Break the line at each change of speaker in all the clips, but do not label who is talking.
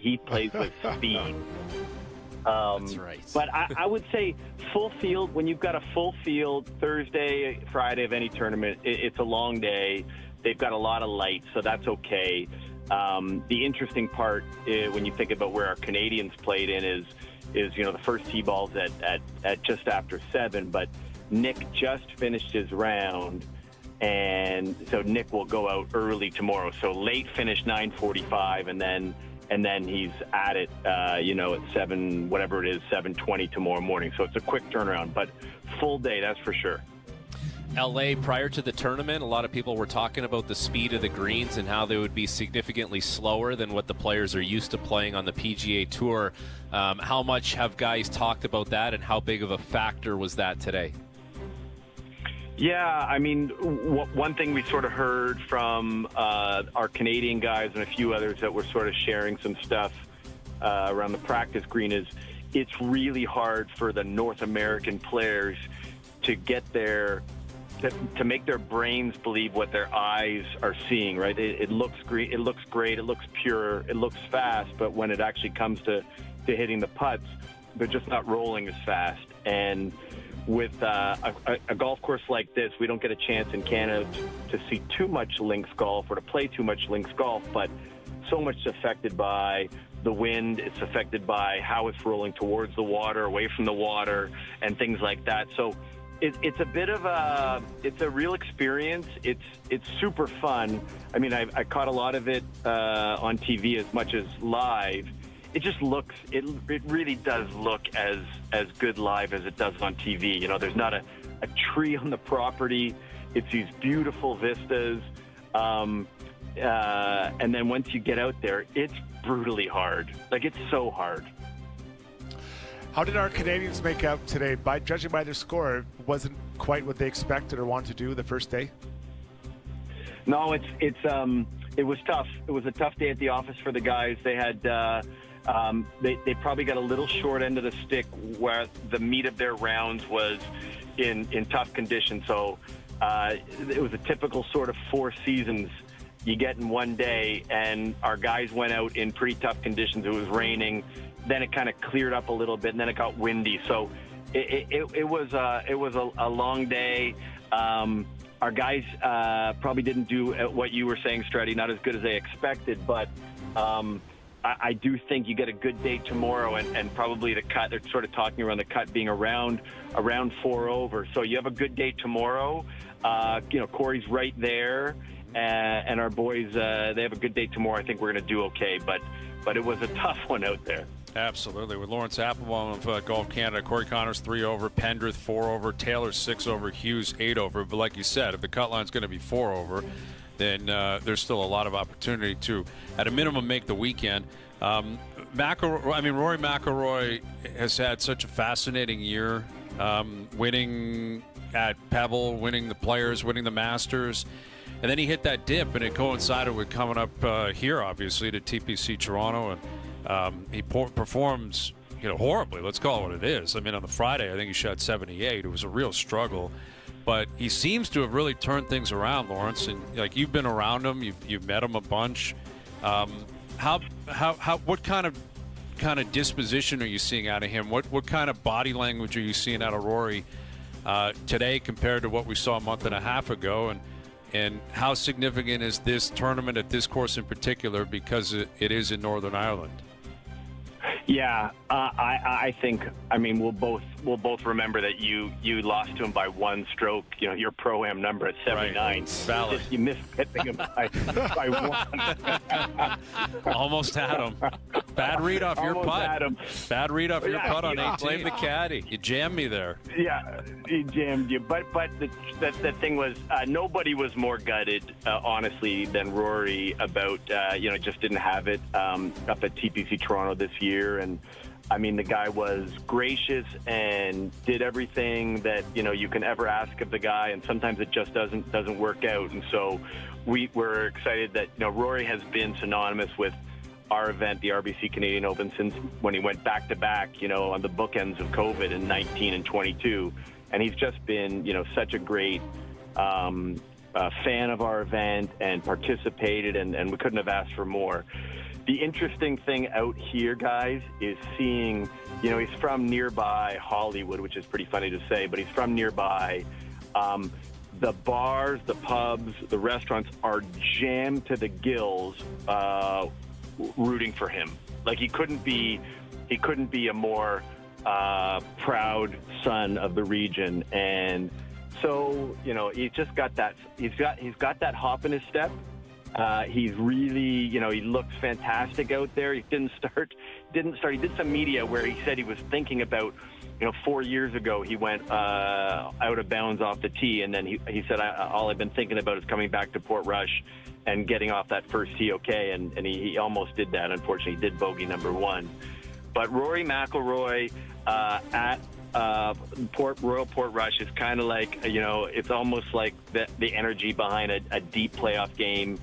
He plays with speed.
That's right.
But I would say full field, when you've got a full field Thursday, Friday of any tournament, it's a long day. They've got a lot of lights, so that's okay. The interesting part when you think about where our Canadians played in is the first tee ball's at just after 7, but Nick just finished his round, and so Nick will go out early tomorrow. So late finish 9:45, and then he's at it, at 7:20 tomorrow morning. So it's a quick turnaround, but full day, that's for sure.
LA, prior to the tournament, a lot of people were talking about the speed of the greens and how they would be significantly slower than what the players are used to playing on the PGA Tour. How much have guys talked about that, and how big of a factor was that today?
Yeah, I mean, one thing we sort of heard from our Canadian guys and a few others that were sort of sharing some stuff around the practice green is it's really hard for the North American players to get there, to make their brains believe what their eyes are seeing, right? It looks great, it looks great, it looks pure, it looks fast, but when it actually comes to hitting the putts, they're just not rolling as fast. And with a golf course like this, we don't get a chance in Canada to see too much links golf or to play too much links golf, but so much is affected by the wind, it's affected by how it's rolling towards the water, away from the water, and things like that. So it's a bit of it's a real experience. It's super fun. I mean, I caught a lot of it on TV as much as live. It just looks, it really does look as good live as it does on TV. There's not a tree on the property. It's these beautiful vistas. And then once you get out there, it's brutally hard. Like, it's so hard.
How did our Canadians make out today? Judging by their score, it wasn't quite what they expected or wanted to do the first day?
No, it was tough. It was a tough day at the office for the guys. They had they probably got a little short end of the stick where the meat of their rounds was in tough conditions. So it was a typical sort of 4 seasons you get in one day, and our guys went out in pretty tough conditions. It was raining, then it kind of cleared up a little bit, and then it got windy. So it was a long day. Our guys probably didn't do what you were saying, Strutty, not as good as they expected, but I do think you get a good day tomorrow, and probably the cut, they're sort of talking around the cut being around 4 over. So you have a good day tomorrow. Corey's right there, and our boys, they have a good day tomorrow. I think we're going to do okay, but it was a tough one out there.
Absolutely. With Lawrence Applebaum of Golf Canada, Corey Connors 3 over, Pendrith 4 over, Taylor 6 over, Hughes 8 over. But like you said, if the cut line's going to be 4 over, then there's still a lot of opportunity to, at a minimum, make the weekend. Rory McIlroy has had such a fascinating year, winning at Pebble, winning the Players, winning the Masters. And then he hit that dip, and it coincided with coming up here, obviously, to TPC Toronto. And he performs, horribly. Let's call it what it is. I mean, on the Friday, I think he shot 78. It was a real struggle. But he seems to have really turned things around, Lawrence. And you've been around him, you've met him a bunch. What kind of disposition are you seeing out of him? What kind of body language are you seeing out of Rory today compared to what we saw a month and a half ago? And how significant is this tournament at this course in particular because it is in Northern Ireland?
Yeah, I think. I mean, we'll both remember that you lost to him by 1 stroke. Your pro-am number at 79.
Right. Valid.
You missed hitting him by 1.
Almost had him. Bad read off your putt.
Had him.
Bad read off your putt on 18.
Blame the caddy.
You jammed me there.
Yeah, he jammed you. But the thing was, nobody was more gutted, honestly, than Rory about just didn't have it up at TPC Toronto this year. And I mean, the guy was gracious and did everything that you can ever ask of the guy, and sometimes it just doesn't work out. And so we were excited that Rory has been synonymous with our event, the RBC Canadian Open, since when he went back to back, on the bookends of COVID in 19 and 22, and he's just been such a great fan of our event and participated, and we couldn't have asked for more. The interesting thing out here, guys, is seeing, he's from nearby Hollywood, which is pretty funny to say, but he's from nearby. The bars, the pubs, the restaurants are jammed to the gills, rooting for him. Like he couldn't be a more proud son of the region, and so he's just got that. He's got that hop in his step. He's really, he looks fantastic out there. He didn't start. He did some media where he said he was thinking about, 4 years ago he went out of bounds off the tee, and then he said, all I've been thinking about is coming back to Portrush and getting off that first tee okay, and he almost did that. Unfortunately, he did bogey number one. But Rory McIlroy at Royal Portrush is kind of like, it's almost like the energy behind a deep playoff game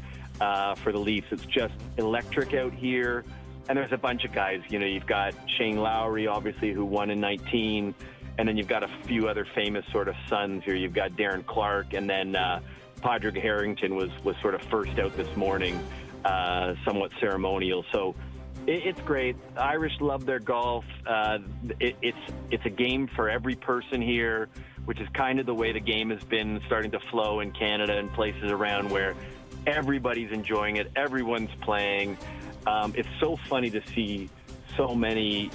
for the Leafs. It's just electric out here. And there's a bunch of guys. You've got Shane Lowry, obviously, who won in 19. And then you've got a few other famous sort of sons here. You've got Darren Clark, and then Padraig Harrington was sort of first out this morning, somewhat ceremonial. So it's great. The Irish love their golf. It's a game for every person here, which is kind of the way the game has been starting to flow in Canada and places around where everybody's enjoying it. Everyone's playing. It's so funny to see so many,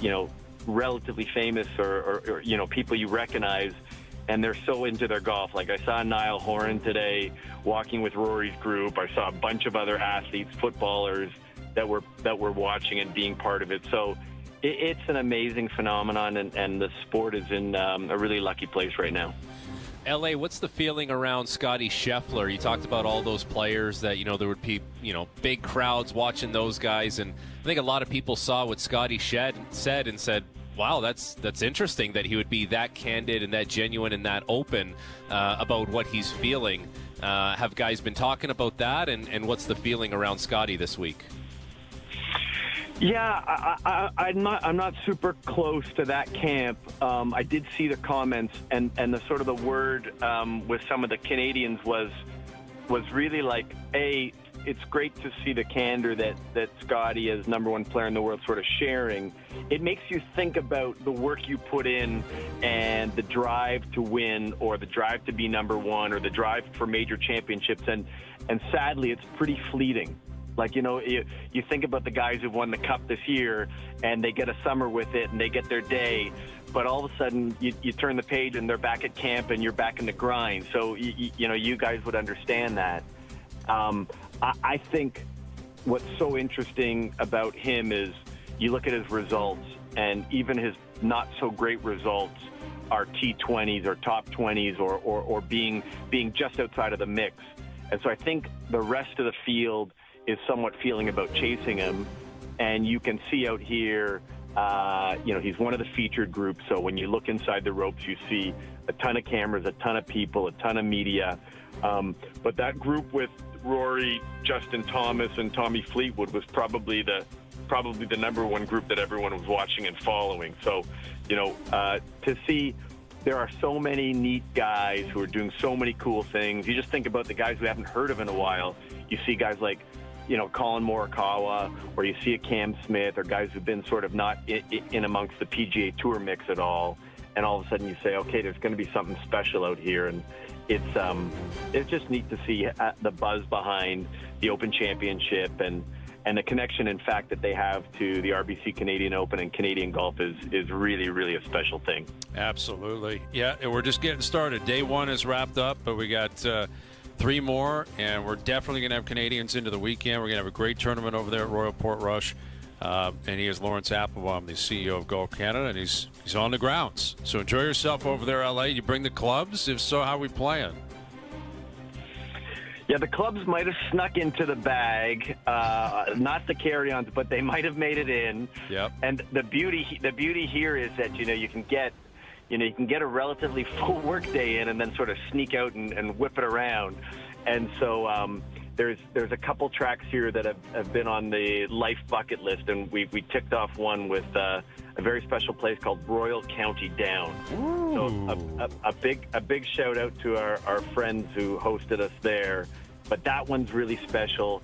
relatively famous or people you recognize, and they're so into their golf. Like I saw Niall Horan today walking with Rory's group. I saw a bunch of other athletes, footballers that were watching and being part of it. So it's an amazing phenomenon, and the sport is in a really lucky place right now.
LA, what's the feeling around Scotty Scheffler? You talked about all those players that, there would be, big crowds watching those guys. And I think a lot of people saw what Scotty said and said, wow, that's interesting that he would be that candid and that genuine and that open about what he's feeling. Have guys been talking about that? And what's the feeling around Scotty this week?
Yeah, I'm not super close to that camp. I did see the comments, and the sort of the word with some of the Canadians was really like, it's great to see the candor that Scotty, as number one player in the world, sort of sharing. It makes you think about the work you put in and the drive to win, or the drive to be number one, or the drive for major championships, and sadly, it's pretty fleeting. Like, you think about the guys who've won the Cup this year, and they get a summer with it, and they get their day, but all of a sudden you turn the page and they're back at camp and you're back in the grind. So, you guys would understand that. I think what's so interesting about him is you look at his results, and even his not so great results are T20s or top 20s or being just outside of the mix. And so I think the rest of the field is somewhat feeling about chasing him, and you can see out here, he's one of the featured groups. So when you look inside the ropes, you see a ton of cameras, a ton of people, a ton of media. But that group with Rory, Justin Thomas, and Tommy Fleetwood was probably the number one group that everyone was watching and following. So, to see there are so many neat guys who are doing so many cool things. You just think about the guys we haven't heard of in a while. You see guys like, Colin Morikawa, or you see a Cam Smith, or guys who've been sort of not in amongst the PGA Tour mix at all. And all of a sudden you say, okay, there's going to be something special out here. And it's just neat to see the buzz behind the Open Championship and the connection, in fact, that they have to the RBC Canadian Open and Canadian golf is really, really a special thing.
Absolutely. Yeah, and we're just getting started. Day one is wrapped up, but we got 3 more, and we're definitely going to have Canadians into the weekend. We're going to have a great tournament over there at Royal Portrush. And he is Lawrence Applebaum, the CEO of Golf Canada, and he's on the grounds. So enjoy yourself over there, LA. You bring the clubs? If so, how are we playing?
Yeah, the clubs might have snuck into the bag, not the carry-ons, but they might have made it in.
Yep.
And the beauty here is that you can get a relatively full workday in and then sort of sneak out and whip it around. And so there's a couple tracks here that have been on the life bucket list, and we ticked off one with a very special place called Royal County Down. Ooh. So a big shout out to our friends who hosted us there. But that one's really special.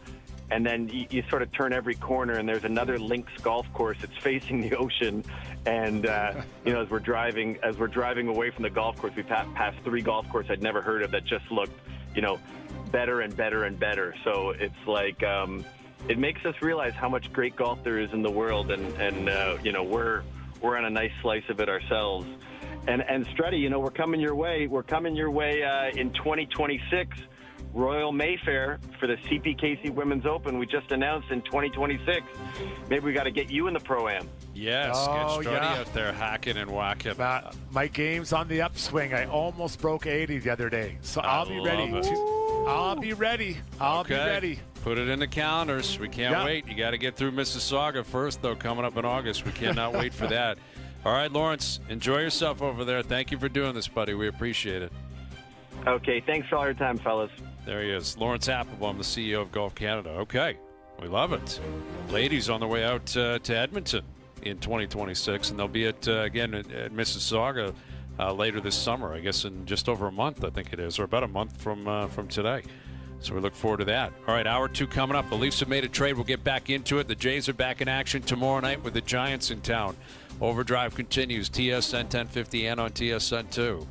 and then you sort of turn every corner, and there's another links golf course that's facing the ocean. And as we're driving away from the golf course, we passed 3 golf courses I'd never heard of that just looked, better and better and better. So it's like it makes us realize how much great golf there is in the world, and we're on a nice slice of it ourselves. And Strutty, we're coming your way. We're coming your way in 2026. Royal Mayfair for the CPKC Women's Open. We just announced in 2026. Maybe we got to get you in the Pro-Am.
Yes, get Strutty out there hacking and whacking.
My game's on the upswing. I almost broke 80 the other day, so I'll be ready. I'll be ready. I'll be ready.
Put it in the calendars. We can't wait. You got to get through Mississauga first, though, coming up in August. We cannot wait for that. All right, Lawrence, enjoy yourself over there. Thank you for doing this, buddy. We appreciate it.
Okay, thanks for all your time, fellas.
There he is, Lawrence Applebaum, the CEO of Golf Canada. Okay, we love it. Ladies on the way out to Edmonton in 2026, and they'll be again at Mississauga later this summer. I guess in just over a month, I think it is, or about a month from today. So we look forward to that. All right, hour 2 coming up. The Leafs have made a trade. We'll get back into it. The Jays are back in action tomorrow night with the Giants in town. Overdrive continues. TSN 1050 and on TSN 2.